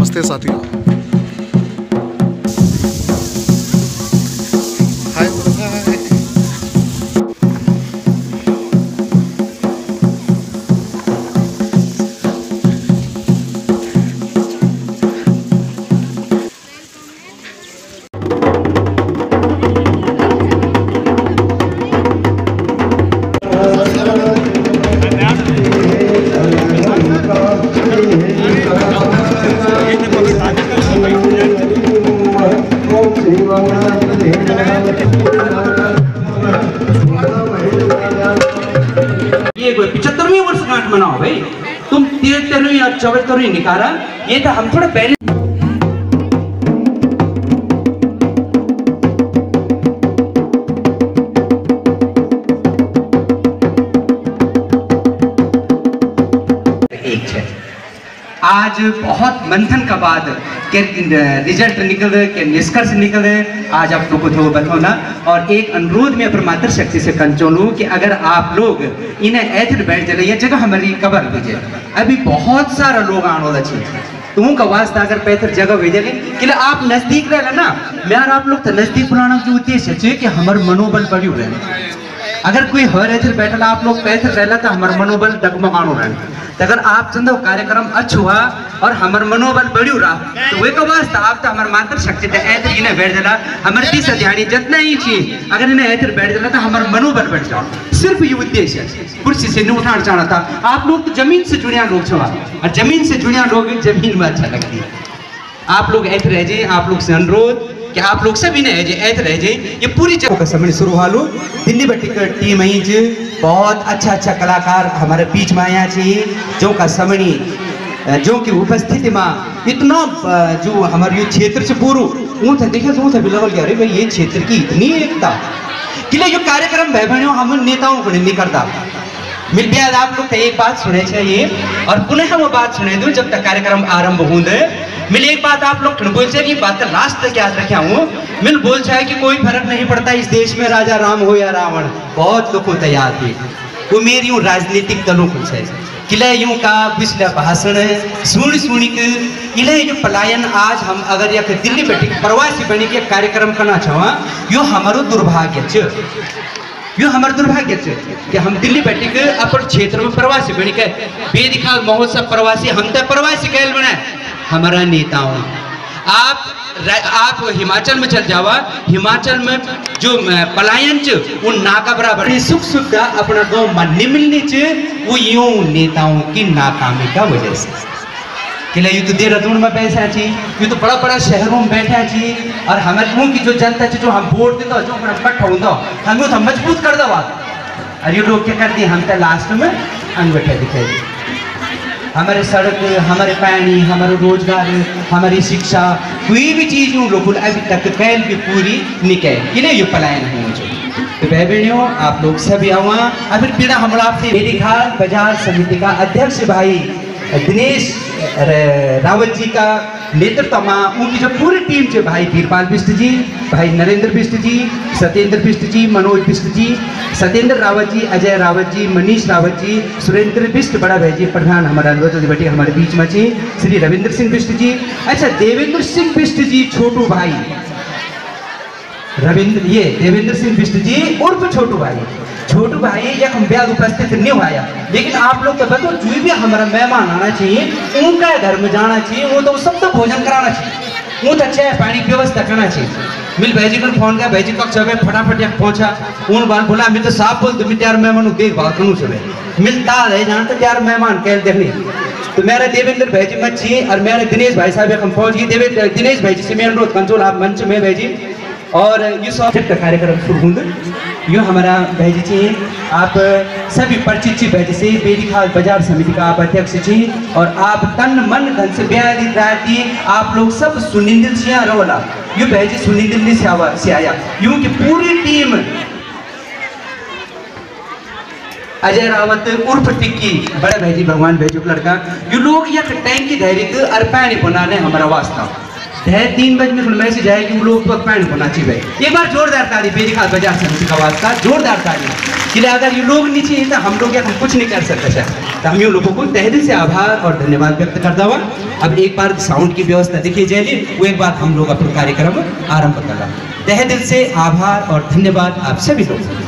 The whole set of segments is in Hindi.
नमस्ते साथियों। हाय हाय। ये कोई 75वीं वर्षगांठ मनाओ भाई, तुम 73वीं या 74वीं निकाला, ये तो हम थोड़ा पहले आज बहुत मंथन का बाद के रिजल्ट निकले, के निष्कर्ष निकले, आज आप लोग को तो बताना। और एक अनुरोध में परमात्मा शक्ति से कंचोलू कि अगर आप लोग इन्हें ऐसे बैठ चले, ये जगह हमारी कबर भेजे, अभी बहुत सारा लोग आने वाला चाहिए, तुम का वास्ता अगर पैथर जगह भेजेंगे कि आप नजदीक रह ना, यार आप लोग तो नजदीक बुलाना के उद्देश्य है कि हमारे मनोबल बढ़ी रहे। अगर कोई हर ऐसे बैठा आप लोग पैथर रहला तो हमारा मनोबल डगमगानो रहे। तो अगर आप चंदो कार्यक्रम अच्छा हुआ और हमार मनोबल बढ़ियो रहा तो वे का वास्ता आप तो हमारे मात्र शक्ति ते ऐसे इन्हें बैठ जाला, हमारे तीस ध्यानी जितना ही चाहिए अगर इन्हें ऐसे बैठ जाला तो हमारा मनोबल बढ़ जाओ। सिर्फ ये उद्देश्य है, कुर्सी से नहीं उठाना चाहना था। आप लोग तो जमीन से जुड़िया लोग छवा, और जमीन से जुड़िया लोग जमीन में अच्छा लगती है। आप लोग ऐसे रह जाइए, आप लोग से अनुरोध कि आप लोग सभी ने ऐसे रह जाइए। ये पूरी जगह का समय शुरू हालू दिल्ली बट्टी का टीम ही बहुत अच्छा कलाकार हमारे बीच में आया चाहिए, जो का समणी जो की उपस्थिति में इतना जो हमारे ये क्षेत्र से पूर्व वो था देखे तो भी लगल अरे भाई ये क्षेत्र की इतनी एकता कि जो कार्यक्रम भाई हम नेताओं को नहीं करता मिल गया। आप लोग एक बात सुने चाहिए और पुनः वो बात सुने दो जब तक कार्यक्रम आरंभ होंगे। मिल एक बात आप लोग बोल चाहिए कि बात लास्ट तक याद रखा हूँ। मिल बोल चाहे कि कोई फर्क नहीं पड़ता इस देश में राजा राम हो या रावण, बहुत लोगों तैयार थे वो मेरी यूँ राजनीतिक दलों को किले यूँ का पिछला भाषण सुनी इले जो पलायन आज हम अगर या दिल्ली बैठी प्रवासी बनी के कार्यक्रम करना चाहवा यो हमारो दुर्भाग्य यो हमार दुर्भाग्य कि हम दिल्ली बैठी के अपन क्षेत्र में प्रवासी बनी के बेदिखाल महोत्सव प्रवासी हम तो प्रवासी कहल बना हमारा नेताओं। आप हिमाचल में चल जावा, हिमाचल में जो पलायन वो नाका बराबर सुख सुविधा अपना गाँव में नहीं मिलनी चाहिए, वो यूं नेताओं की नाकामी का वजह से कि ये तो देहरादून में बैठा चाहिए, ये तो बड़ा बड़ा शहरों में बैठा चाहिए और हमारे मुँह की जो जनता जो हम वोट देता जो इकट्ठा होता हमें तो मजबूत कर दो बात। और ये लोग क्या करते हैं हम तो लास्ट में अंगूठा दिखाई हमारे सड़क, हमारे पानी, हमारे रोजगार, हमारी शिक्षा, कोई भी चीज़ उन लोगों अभी तक कैल भी पूरी निकल इन्हें ये पलायन है मुझे। तो भाई बहनों आप लोग सभी आवा अभी पीड़ा हम आपसे बेदिखाल बाजार समिति का अध्यक्ष भाई दिनेश रावत जी का नेतृत्व में उनकी जो पूरी टीम है भाई वीरपाल बिष्ट जी, भाई नरेंद्र बिष्ट जी, सत्येंद्र बिष्ट जी, मनोज बिष्ट जी, सत्येंद्र रावत जी, अजय रावत जी, मनीष रावत जी, सुरेंद्र बिष्ट बड़ा भाई जी प्रधान हमारा अनुरोध बेटी हमारे बीच में जी, श्री रविंद्र सिंह बिष्ट जी, अच्छा देवेंद्र सिंह बिष्ट जी छोटू भाई देवेंद्र सिंह बिष्ट जी उर्फ छोटू भाई ये हम ब्याह उपस्थित नहीं हुआ, लेकिन आप लोग तो बताओ जो भी हमारा मेहमान आना चाहिए उनका घर में जाना चाहिए, वो तो सबको भोजन कराना चाहिए, वो तो चाय पानी व्यवस्था करना चाहिए। मिल भाई जी को फोन किया, भाई जी कब सब फटाफट यहाँ पहुंचा, उन बार बोला मैं तो साफ बोल तुम त्यार मेहमान देखभाल करूँ सुबह मिलता है जानते त्यार मेहमान कैल देखने। तो मेरा देवेंद्र भाई जी मत चाहिए और मेरे दिनेश भाई साहब हम पहुंच गए। दिनेश भाई जी से मैं अनुरोध कंट्रोल आप मंच में भाई जी और ये सब्जेक्ट का कार्यक्रम शुरू होंगे यो हमारा भाई जी चाहिए आप सभी परिचित छी भाई जी से बेदिखाल बाजार समिति का आप अध्यक्ष छी और आप तन मन धन से ब्याह राती आप लोग सब सुनिंदिल छिया रोला यो भाई जी सुनिंदिल से आया यूं की पूरी टीम अजय रावत उर्फ टिक्की बड़ा भाई जी भगवान भाई जी लड़का यो लोग यह टैंक की धैर्य अर्पाणी बनाने हमारा वास्ता 3 बजे में मैसेज आया कि वो लोग तो पैंट होना चाहिए। एक बार जोरदार ताली बेदिखाल बाजार समिति का वास्ता जोरदार ताली कि अगर ये लोग नीचे तो हम लोग कुछ नहीं कर सकते। तो हम लोगों को तहे दिल से आभार और धन्यवाद व्यक्त करता हुआ अब एक बार साउंड की व्यवस्था देखिए जैली वो एक बार हम लोग अपना कार्यक्रम आरंभ करना। तहे दिल से आभार और धन्यवाद आप सभी लोग।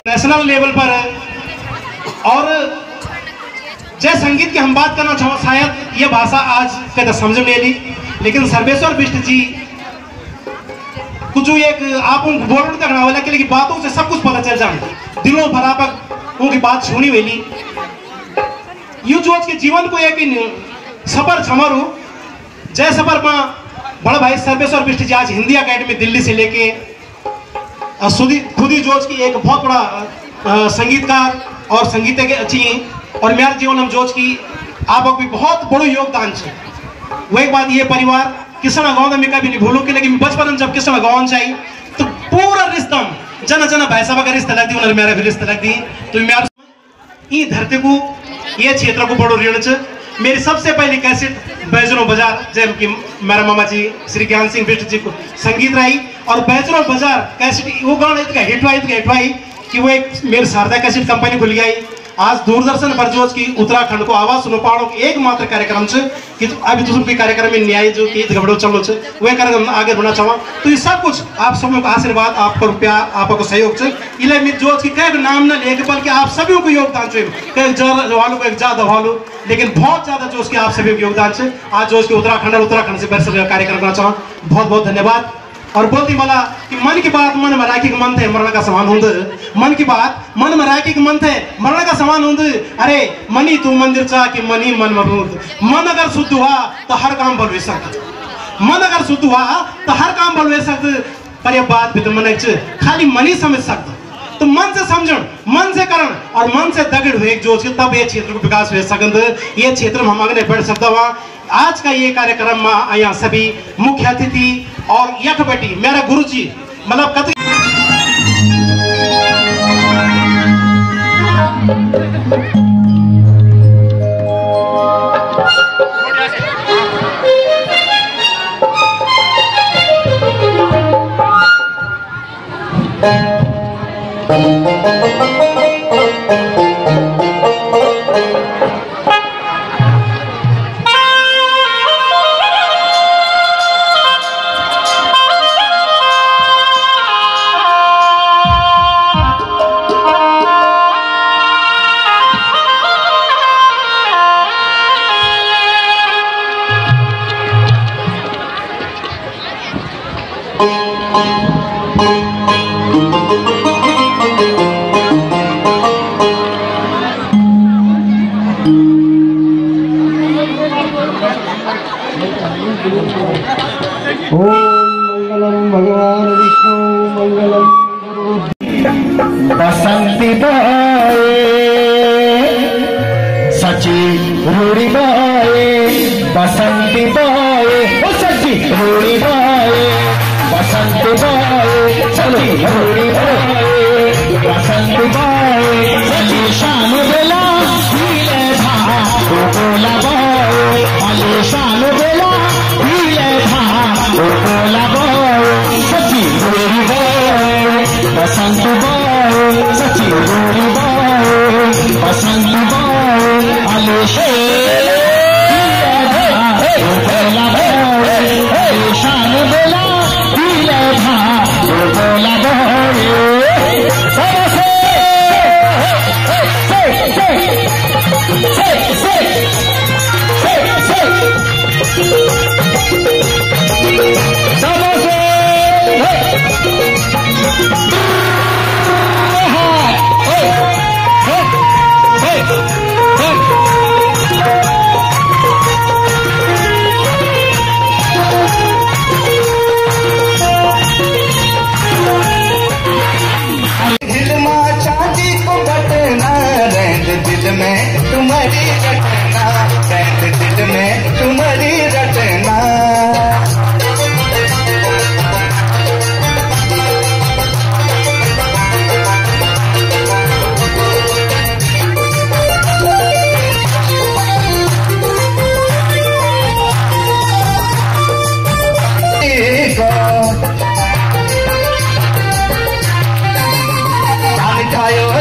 नेशनल लेवल पर है। और जय संगीत की हम बात करना चाहो, शायद ये भाषा आज कदा समझ में ली, लेकिन सर्वेश्वर बिष्ट जी कुछ एक आप बोल तक ना कि बातों से सब कुछ पता चल जाए, दिलों भरापक उनकी बात सुनी वेली यू जो के जीवन को एक सफर छमर हो। जय सफर में बड़ा भाई सर्वेश्वर बिष्ट जी आज हिंदी अकेडमी दिल्ली से लेके खुद ही जोज की एक बहुत बड़ा संगीतकार और संगीतज्ञ अच्छी हैं। और मेरा जीवन हम जोज की आप भी बहुत बड़ो योगदान है। वो एक बात ये परिवार किसना गाँव में कभी नहीं भूलू कि, लेकिन बचपन में जब किसना गाँव चाहिए तो पूरा रिश्ता जना जना भाई साहब का रिश्ता लगती उन्होंने मेरा भी रिश्ता लगती। तो मेरा ये धरती को ये क्षेत्र को बड़ो ऋण च। मेरी सबसे पहली कैसेट बैजनो बाजार जब कि मेरा मामा जी श्री ज्ञान सिंह बिष्ट जी को संगीत रही, और बैजनो बाजार कैसेट वो गाना इतना हिट हुआ कि वो एक मेरी शारदा कैसेट कंपनी खुल गई। आज दूरदर्शन पर जो की उत्तराखंड को आवाज सुनो पाड़ो एकमात्र कार्यक्रम कि अभी दूसरों के कार्यक्रम में न्याय जो की घबड़ो चलो वह कार्यक्रम आगे बढ़ना चाहूँ। तो ये सब कुछ आप सबों का आशीर्वाद, आपको प्यार, आपको सहयोग इले में जो कह नाम न लेके बल्कि आप सभी को योगदान चाहिए वालों को ज्यादा वालों लेकिन बहुत ज्यादा जो उसके आप सभी को योगदान से आज जो उसके उत्तराखंड से बैठ कार्यक्रम करना चाहूँ। बहुत बहुत धन्यवाद। और बोलती मला कि मन की बात मन में राखी मन थे मरण का समान होंद, मन की बात मन में राखी मन थे मरण का समान होंद। अरे मनी तू मंदिर चा कि मनी मन मरूद, मन अगर शुद्ध हुआ तो हर काम बलवे सकत, मन अगर शुद्ध हुआ तो हर काम बलवे सकत। पर ये बात भी तो मन खाली मनी समझ सकता, तो मन से समझण, मन से करण और मन से दगड़ हुए जो तब ये क्षेत्र को विकास हो सकता, ये क्षेत्र में हम आगे बढ़ सकता हुआ। आज का ये कार्यक्रम में आया सभी मुख्य अतिथि और यख बेटी मेरा गुरुजी मतलब कत मंगलम भगवान विष्णु मंगलम बसंती बाए सची रूढ़ी बाए बसंती बाए ओ सची रूढ़ी बाए बसंती बाए चलो रूढ़ी बाए बसंती बाए सची शान बेला हीले भा बोला बाए अली शान बेला हीले भा बोला बाए सची रूढ़ी बाए बसंत बाए सची रूढ़ी बाए बसंत बाए अली शान बेला हीले भा बोला बाए दिल में तुम्हारी रटना, दिल में तुम्हारी रटना।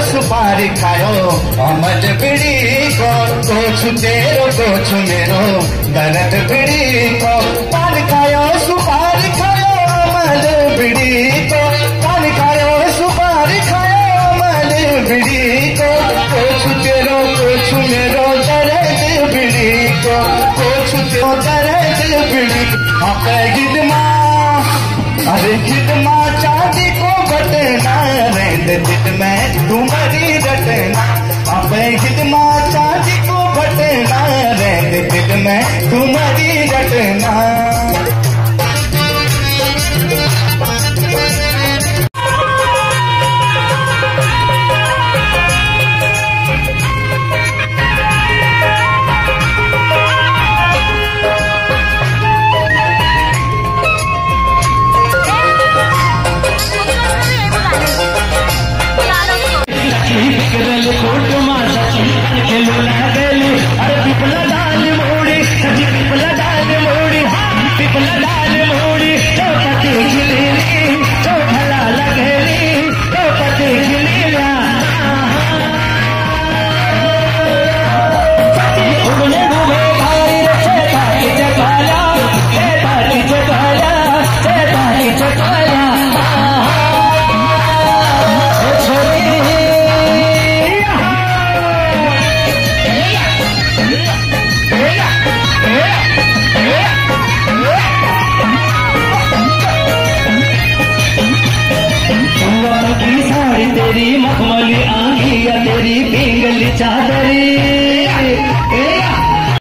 सुपारी खायो अमल बिड़ी को कोछु तेरो कोछु मेरो दर्द बिड़ी को पान खायो सुपारी खायो अमल बिड़ी को पान खायो सुपारी खायो अमल बिड़ी को कोछु तेरो कोछु मेरो दर्द बिड़ी को कोछु तेरो दर्द बिड़ी आपे गिदमा अरे गिदमा चांदी को बटना रेंद दिल में तुम्हारी रटना अपे गिदमा चांदी को बटना रेंद दिल में तुम्हारी रटना। अरे पिपला डाल मोड़ी सजी पिपला डाल मोड़ी। तेरी मखमली आंगी या तेरी पिंगली चादर